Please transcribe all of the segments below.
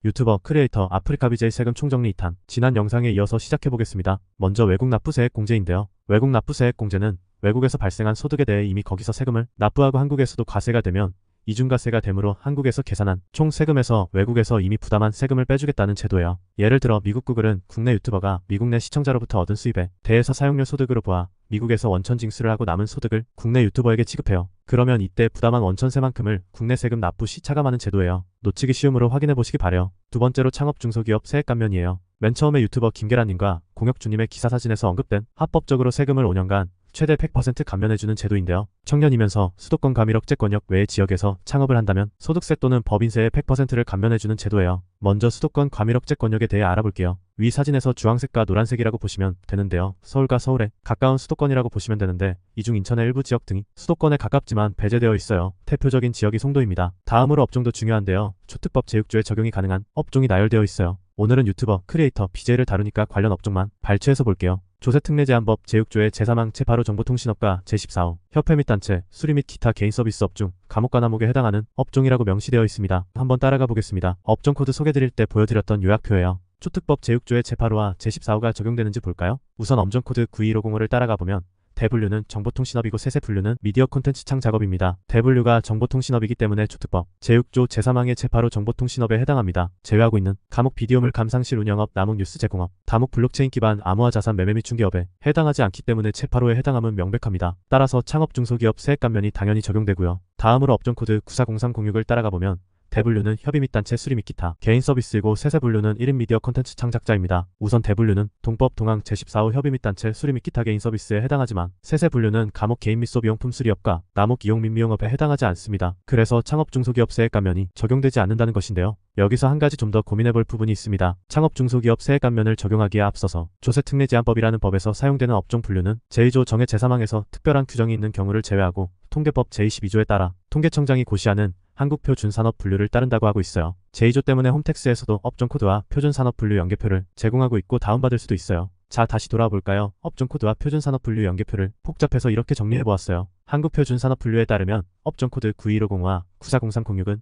유튜버, 크리에이터, 아프리카 BJ 세금 총정리 2탄. 지난 영상에 이어서 시작해보겠습니다. 먼저 외국 납부세액 공제인데요. 외국 납부세액 공제는 외국에서 발생한 소득에 대해 이미 거기서 세금을 납부하고 한국에서도 과세가 되면 이중과세가 되므로 한국에서 계산한 총 세금에서 외국에서 이미 부담한 세금을 빼주겠다는 제도예요. 예를 들어 미국 구글은 국내 유튜버가 미국 내 시청자로부터 얻은 수입에 대해서 사용료 소득으로 보아 미국에서 원천 징수를 하고 남은 소득을 국내 유튜버에게 지급해요. 그러면 이때 부담한 원천세만큼을 국내 세금 납부 시 차감하는 제도예요. 놓치기 쉬우므로 확인해보시기 바래요. 두 번째로 창업 중소기업 세액 감면이에요. 맨 처음에 유튜버 김계란님과 공혁주님의 기사 사진에서 언급된 합법적으로 세금을 5년간 최대 100% 감면해주는 제도인데요. 청년이면서 수도권 가밀억제권역 외의 지역에서 창업을 한다면 소득세 또는 법인세의 100%를 감면해주는 제도예요. 먼저 수도권 가밀억제권역에 대해 알아볼게요. 위 사진에서 주황색과 노란색이라고 보시면 되는데요. 서울과 서울에 가까운 수도권이라고 보시면 되는데 이 중 인천의 일부 지역 등이 수도권에 가깝지만 배제되어 있어요. 대표적인 지역이 송도입니다. 다음으로 업종도 중요한데요. 초특법 제6조에 적용이 가능한 업종이 나열되어 있어요. 오늘은 유튜버, 크리에이터, BJ를 다루니까 관련 업종만 발췌해서 볼게요. 조세특례제한법 제6조의 제3항 제8호 정보통신업과 제14호 협회 및 단체, 수리 및 기타 개인 서비스업 중 과목과 과목에 해당하는 업종이라고 명시되어 있습니다. 한번 따라가 보겠습니다. 업종 코드 소개드릴 때 보여드렸던 요약표예요. 초특법 제6조의 제8호와 제14호가 적용되는지 볼까요? 우선 업종 코드 91550을 따라가 보면 대분류는 정보통신업이고 세세 분류는 미디어 콘텐츠 창 작업입니다. 대분류가 정보통신업이기 때문에 초특법 제6조 제3항의 제8호 정보통신업에 해당합니다. 제외하고 있는 감옥 비디오물 감상실 운영업, 남욱 뉴스 제공업, 다목 블록체인 기반 암호화 자산 매매 및 중개업에 해당하지 않기 때문에 제8호에 해당함은 명백합니다. 따라서 창업 중소기업 세액 감면이 당연히 적용되고요. 다음으로 업종 코드 940306을 따라가 보면 대분류는 협의 및 단체 수리 및 기타 개인 서비스이고 세세분류는 1인 미디어 콘텐츠 창작자입니다. 우선 대분류는 동법 동항 제14호 협의 및 단체 수리 및 기타 개인 서비스에 해당하지만 세세분류는 감옥 개인 및 소비용품 수리업과 남욱 이용 및 미용업에 해당하지 않습니다. 그래서 창업 중소기업 세액 감면이 적용되지 않는다는 것인데요. 여기서 한 가지 좀 더 고민해볼 부분이 있습니다. 창업 중소기업 세액 감면을 적용하기에 앞서서 조세특례제한법이라는 법에서 사용되는 업종 분류는 제2조 정의 제3항에서 특별한 규정이 있는 경우를 제외하고 통계법 제22조에 따라 통계청장이 고시하는 한국표준산업 분류를 따른다고 하고 있어요. 제2조 때문에 홈택스에서도 업종 코드와 표준산업 분류 연계표를 제공하고 있고 다운받을 수도 있어요. 자, 다시 돌아와 볼까요? 업종 코드와 표준산업 분류 연계표를 복잡해서 이렇게 정리해보았어요. 한국표준산업 분류에 따르면 업종 코드 91505와 940306은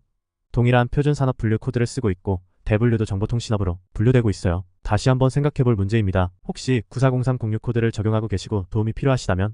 동일한 표준산업 분류 코드를 쓰고 있고 대분류도 정보통신업으로 분류되고 있어요. 다시 한번 생각해볼 문제입니다. 혹시 940306 코드를 적용하고 계시고 도움이 필요하시다면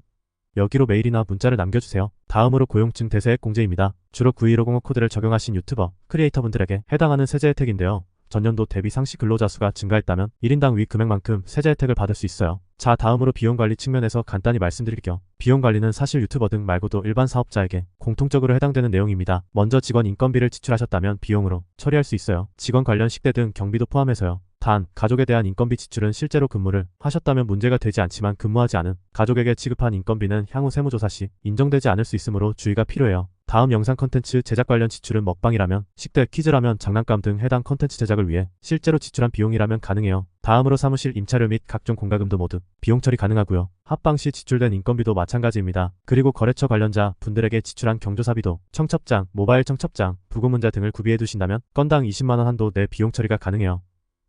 여기로 메일이나 문자를 남겨주세요. 다음으로 고용증 대세액 공제입니다. 주로 91505 코드를 적용하신 유튜버, 크리에이터분들에게 해당하는 세제 혜택인데요. 전년도 대비 상시 근로자 수가 증가했다면 1인당 위 금액만큼 세제 혜택을 받을 수 있어요. 자, 다음으로 비용관리 측면에서 간단히 말씀드릴게요. 비용관리는 사실 유튜버 등 말고도 일반 사업자에게 공통적으로 해당되는 내용입니다. 먼저 직원 인건비를 지출하셨다면 비용으로 처리할 수 있어요. 직원 관련 식대 등 경비도 포함해서요. 단, 가족에 대한 인건비 지출은 실제로 근무를 하셨다면 문제가 되지 않지만 근무하지 않은 가족에게 지급한 인건비는 향후 세무조사 시 인정되지 않을 수 있으므로 주의가 필요해요. 다음 영상 컨텐츠 제작 관련 지출은 먹방이라면, 식대, 퀴즈라면, 장난감 등 해당 컨텐츠 제작을 위해 실제로 지출한 비용이라면 가능해요. 다음으로 사무실 임차료 및 각종 공과금도 모두 비용 처리 가능하고요. 합방 시 지출된 인건비도 마찬가지입니다. 그리고 거래처 관련자 분들에게 지출한 경조사비도 청첩장, 모바일 청첩장, 부고문자 등을 구비해 두신다면 건당 20만원 한도 내 비용 처리가 가능해요.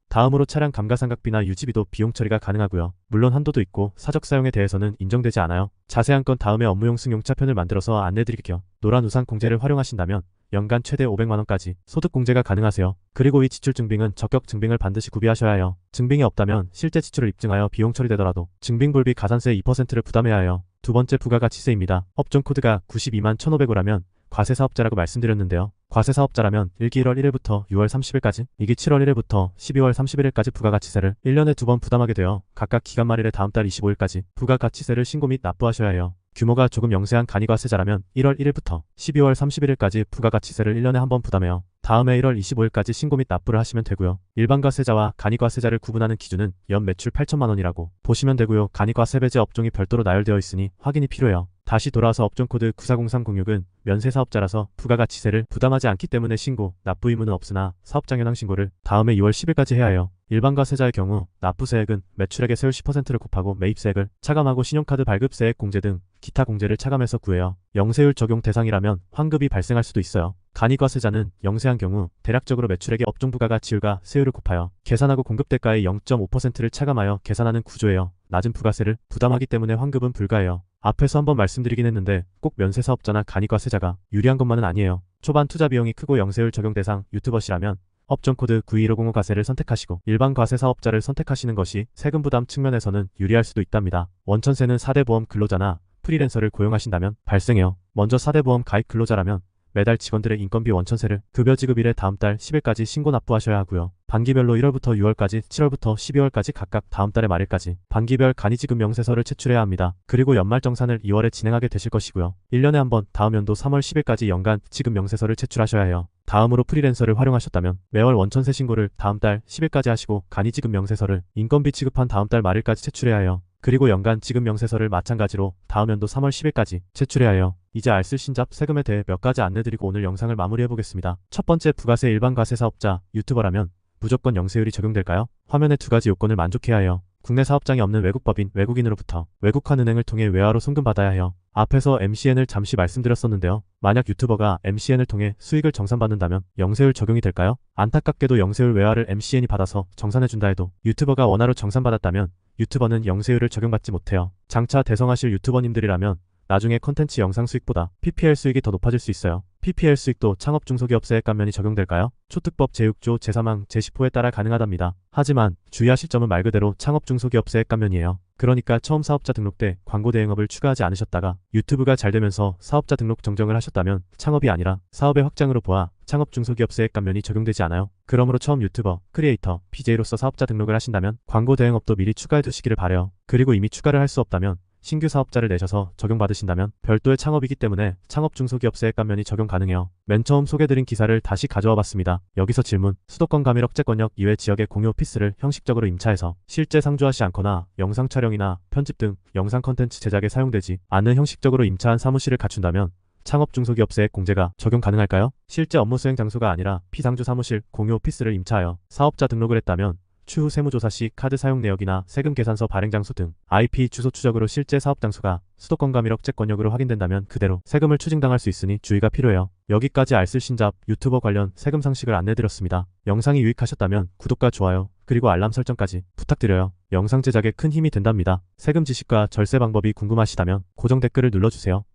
다음으로 차량 감가상각비나 유지비도 비용 처리가 가능하고요. 물론 한도도 있고 사적 사용에 대해서는 인정되지 않아요. 자세한 건 다음에 업무용 승용차편을 만들어서 안내드릴게요. 노란 우산 공제를 활용하신다면 연간 최대 500만원까지 소득 공제가 가능하세요. 그리고 이 지출 증빙은 적격 증빙을 반드시 구비하셔야 해요. 증빙이 없다면 실제 지출을 입증하여 비용 처리되더라도 증빙불비 가산세 2%를 부담해야 해요. 두 번째 부가가치세입니다. 업종 코드가 92만 1,500호라면 과세사업자라고 말씀드렸는데요. 과세사업자라면 1기 1월 1일부터 6월 30일까지, 2기 7월 1일부터 12월 31일까지 부가가치세를 1년에 2번 부담하게 되어 각각 기간 말일에 다음 달 25일까지 부가가치세를 신고 및 납부하셔야 해요. 규모가 조금 영세한 간이과세자라면 1월 1일부터 12월 31일까지 부가가치세를 1년에 한 번 부담해요. 다음해 1월 25일까지 신고 및 납부를 하시면 되고요. 일반과세자와 간이과세자를 구분하는 기준은 연 매출 8천만원이라고 보시면 되고요. 간이과세배제 업종이 별도로 나열되어 있으니 확인이 필요해요. 다시 돌아와서 업종 코드 940306은 면세사업자라서 부가가치세를 부담하지 않기 때문에 신고, 납부 의무는 없으나 사업장 현황 신고를 다음해 2월 10일까지 해야 해요. 일반과세자의 경우 납부세액은 매출액의 세율 10%를 곱하고 매입세액을 차감하고 신용카드 발급세액 공제 등 기타 공제를 차감해서 구해요. 영세율 적용 대상이라면 환급이 발생할 수도 있어요. 간이과세자는 영세한 경우 대략적으로 매출액의 업종 부가가치율과 세율을 곱하여 계산하고 공급대가의 0.5%를 차감하여 계산하는 구조예요. 낮은 부가세를 부담하기 때문에 환급은 불가해요. 앞에서 한번 말씀드리긴 했는데 꼭 면세사업자나 간이과세자가 유리한 것만은 아니에요. 초반 투자 비용이 크고 영세율 적용 대상 유튜버시라면 업종 코드 91505 과세를 선택하시고 일반 과세 사업자를 선택하시는 것이 세금 부담 측면에서는 유리할 수도 있답니다. 원천세는 4대 보험 근로자나 프리랜서를 고용하신다면 발생해요. 먼저 4대 보험 가입 근로자라면 매달 직원들의 인건비 원천세를 급여 지급일에 다음 달 10일까지 신고 납부하셔야 하고요. 반기별로 1월부터 6월까지, 7월부터 12월까지 각각 다음 달의 말일까지 반기별 간이지급 명세서를 제출해야 합니다. 그리고 연말정산을 2월에 진행하게 되실 것이고요. 1년에 한 번 다음 연도 3월 10일까지 연간 지급 명세서를 제출하셔야 해요. 다음으로 프리랜서를 활용하셨다면 매월 원천세 신고를 다음 달 10일까지 하시고 간이지급 명세서를 인건비 지급한 다음 달 말일까지 제출해야 해요. 그리고 연간 지급 명세서를 마찬가지로 다음 연도 3월 10일까지 제출해야 해요. 이제 알쓸신잡 세금에 대해 몇 가지 안내드리고 오늘 영상을 마무리해보겠습니다. 첫 번째, 부가세 일반 과세 사업자, 유튜버라면 무조건 영세율이 적용될까요? 화면의 두 가지 요건을 만족해야 해요. 국내 사업장이 없는 외국법인, 외국인으로부터 외국환 은행을 통해 외화로 송금받아야 해요. 앞에서 MCN을 잠시 말씀드렸었는데요. 만약 유튜버가 MCN을 통해 수익을 정산받는다면 영세율 적용이 될까요? 안타깝게도 영세율 외화를 MCN이 받아서 정산해준다 해도 유튜버가 원화로 정산받았다면 유튜버는 영세율을 적용받지 못해요. 장차 대성하실 유튜버님들이라면 나중에 컨텐츠 영상 수익보다 PPL 수익이 더 높아질 수 있어요. PPL 수익도 창업 중소기업세액 감면이 적용될까요? 초특법 제6조 제3항 제10호에 따라 가능하답니다. 하지만 주의하실 점은 말 그대로 창업 중소기업세액 감면이에요. 그러니까 처음 사업자 등록 때 광고 대행업을 추가하지 않으셨다가 유튜브가 잘 되면서 사업자 등록 정정을 하셨다면 창업이 아니라 사업의 확장으로 보아 창업 중소기업세액 감면이 적용되지 않아요. 그러므로 처음 유튜버, 크리에이터, BJ로서 사업자 등록을 하신다면 광고 대행업도 미리 추가해 두시기를 바라요. 그리고 이미 추가를 할 수 없다면 신규 사업자를 내셔서 적용받으신다면 별도의 창업이기 때문에 창업 중소기업세액 감면이 적용 가능해요. 맨 처음 소개드린 기사를 다시 가져와 봤습니다. 여기서 질문, 수도권 가밀 억제권역 이외 지역의 공유 오피스를 형식적으로 임차해서 실제 상주하시 않거나 영상 촬영이나 편집 등 영상 컨텐츠 제작에 사용되지 않는 형식적으로 임차한 사무실을 갖춘다면 창업 중소기업세액 공제가 적용 가능할까요? 실제 업무 수행 장소가 아니라 피상주 사무실, 공유 오피스를 임차하여 사업자 등록을 했다면 추후 세무조사 시 카드 사용 내역이나 세금 계산서 발행 장소 등 IP 주소 추적으로 실제 사업 장소가 수도권 가밀 억제권역으로 확인된다면 그대로 세금을 추징당할 수 있으니 주의가 필요해요. 여기까지 알쓸신잡 유튜버 관련 세금 상식을 안내드렸습니다. 영상이 유익하셨다면 구독과 좋아요 그리고 알람 설정까지 부탁드려요. 영상 제작에 큰 힘이 된답니다. 세금 지식과 절세 방법이 궁금하시다면 고정 댓글을 눌러주세요.